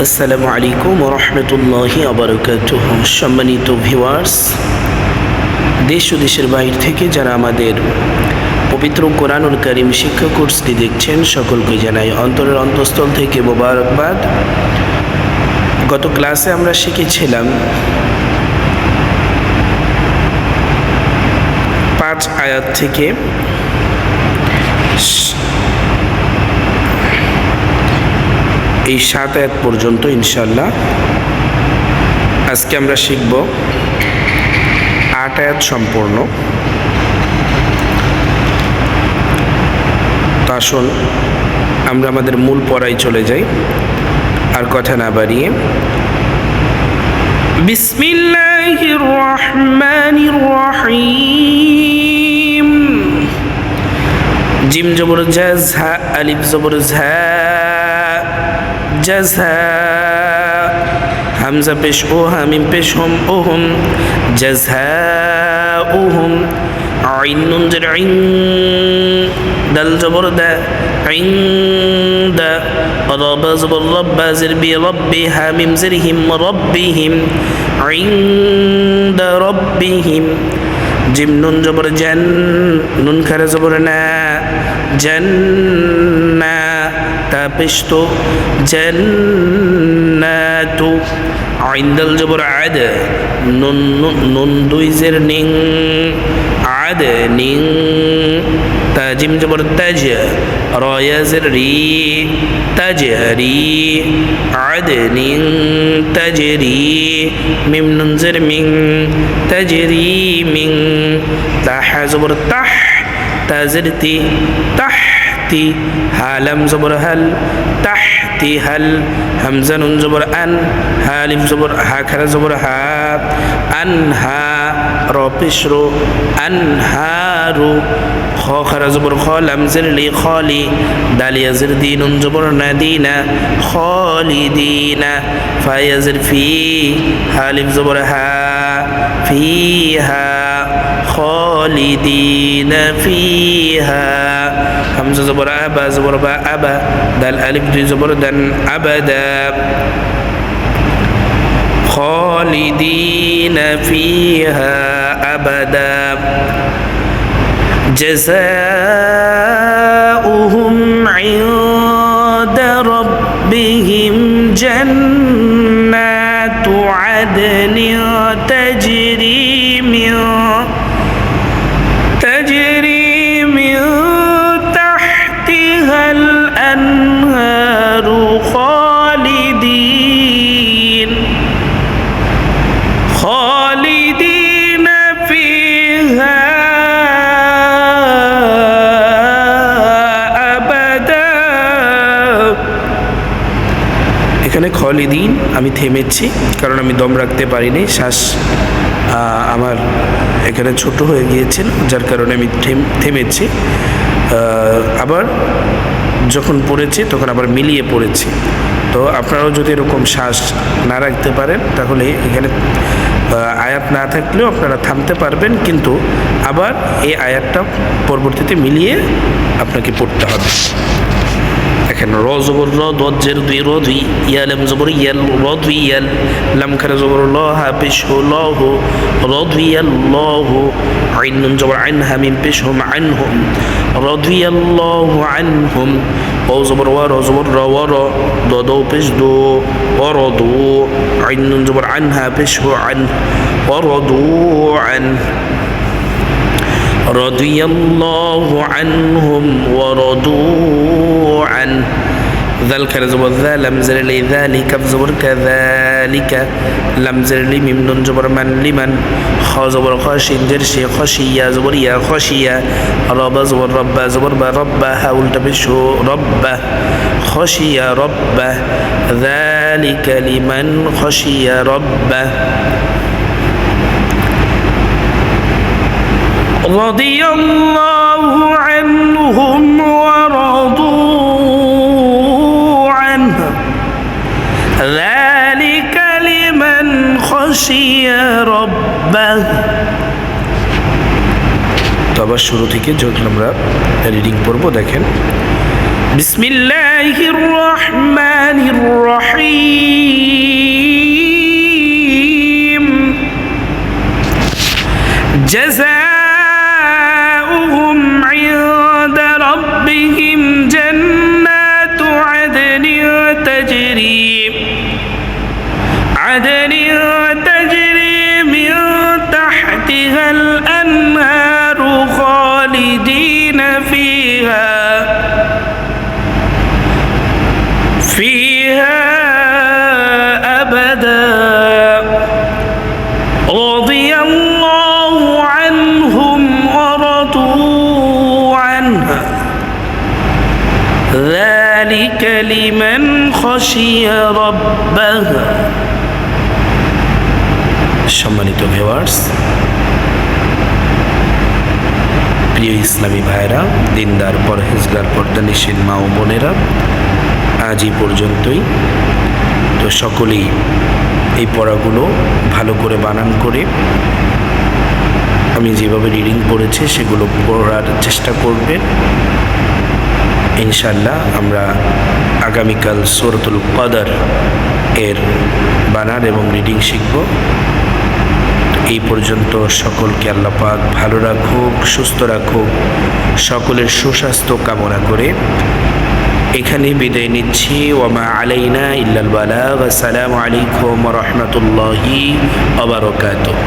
আসসালামু আলাইকুম ওয়া রাহমাতুল্লাহি ওয়া বারাকাতুহু। সম্মানিত ভিউয়ার্স, দেশ ও দেশের বাইরে থেকে যারা আমাদের পবিত্র কোরআনুল কারীম শিক্ষা কোর্সটি দেখছেন, সকলকে জানাই অন্তরের অন্তঃস্থল থেকে মোবারকবাদ। গত ক্লাসে আমরা শিখেছিলাম 5 আয়াত থেকে এই 7 আয়াত পর্যন্ত। ইনশাআল্লাহ আজকে আমরা শিখব 8 আয়াত সম্পূর্ণ। তো আসুন আমরা আমাদের মূল পড়ায় চলে যাই, আর কথা না বাড়িয়ে। বিসমিল্লাহির রহমানির রহিম। জিম জবর জাযা, আলিফ জবর ঝা, জাযা। হামজা পেশ ও, হামিম পেশ হুম, ওহুম, জাযাউহুম। আইন নুন জের আইন, দাল জবর দা, ইনদা। রাবা জবর রাব্বা, জের বি রাব্বি, হামিম জের হিম, রাব্বিহিম। ইনদা রাব্বিহিম। জিম নুন জবর জান, নুন খারা জবর না, জান্না। তা পেশ তো, জান্নাতু। আইন দাল জবর আদ, নুন দুই জের নিং, আদ নিং। তা জিম জবর তাজ, রা ইয়া জের রি, তাজরি। আদ নিং তাজরি। মিম নুন জের মিং, তাজরি মিং। তা হা জবর তাহ, তা জের তি, তাহতি। হা লাম জবর হাল, তাহতি হাল। হামজা নুন জবর আন, হা আলিফ জবর হা খারা জবর হা, আনহা। র পেশ রো, আনহারু। খ খারা জবর খ, লাম জের লি, খালি। দাল ইয়া জের দি, নুন জবর না, দিনা, খালিদিনা। ফা ইয়া জের ফি, হা আলিফ জবর হা, ফিহা। খালিদিনা ফিহা। হামজা জবর আবা, জবর বা, আবা। দাল আলিফ দুই জবর দান, আবাদা। খালিদিনা ফিহা আবাদা। জাযাউহুম ইনদা রাব্বিহিম জান্নাতু আদনিন তাজরি মিন তাহতিহাল আনহারু খালিদিন ফিহা আবাদা। এখানে খালিদিন আমি থেমেছি, কারণ আমি দম রাখতে পারিনি, শ্বাস আমার এখানে ছোট হয়ে গিয়েছিল, যার কারণে আমি থেমেছি। আবার যখন পড়েছি তখন আবার মিলিয়ে পড়েছি। তো আপনারাও যদি এরকম শ্বাস না রাখতে পারেন, তাহলে এখানে আয়াত না থাকলেও আপনারা থামতে পারবেন, কিন্তু আবার এই আয়াতটা পরবর্তীতে মিলিয়ে আপনাকে পড়তে হবে। এখন র জবর র, দদ জের দুই, র দুই। ইয়া লাম জবর ইয়াল, র দুই ইয়াল। লাম খারা জবর ল, হা পেশ হো, ল হো, র দুই ইয়াল, ল হো। আইন নুন জবর আইন, হামিম পেশ হুম, আনহুম। রাদিয়াল্লাহু আনহুম। ও জবর ওয়া, র জবর র, ওয়া র। দদ পেশ দো, ওয়া রদু। আইন নুন জবর আন, হা পেশ হো, আন। ওয়া রদু আন। রাদিয়াল্লাহু আনহুম ওয়া রাদু আন। ذل كر زبر ذا، لم زر لي ذلك زبر كذلك. لم زر لي ميم نون زبر من لمن. خ زبر خاشين جرشي خشية زبر يا خشية. رب زبر رب زبر برب، هاول تبشو رب. خشية رب. ذلك لمن خشي ربه. رضي الله عنهم ورضوا عنه ذلك لمن خشي ربه. তো আবার শুরু থেকে যখন আমরা রিডিং পড়বো, দেখেন বিসমিল্লাহির রহমানির রহিম। عدن تجري من تحتها الأنهار خالدين فيها أبدا رضي الله عنهم ورضوا عنه ذلك لمن خشي ربه সম্মানিত ভিউয়ার্স, প্রিয় ইসলামী ভাইরা, দিনদার পরহেজগার পর্দানিশীল মা ও বোনেরা, আজ এই পর্যন্তই। তো সকলেই এই পড়াগুলো ভালো করে বানান করে আমি যেভাবে রিডিং পড়েছি সেগুলো পড়ার চেষ্টা করবেন। ইনশাআল্লাহ আমরা আগামীকাল সূরাতুল কদর এর বানান এবং রিডিং শিখব। এই পর্যন্ত সকলকে আল্লাহ পাক ভালো রাখুক, সুস্থ রাখুক, সকলের সুস্বাস্থ্য কামনা করে এখানে বিদায় নিচ্ছি। ওয়ামা আলাইনা ইল্লাল বালাগ। আসসালামু আলাইকুম ওয়া রাহমাতুল্লাহি ওয়া বারাকাতুহু।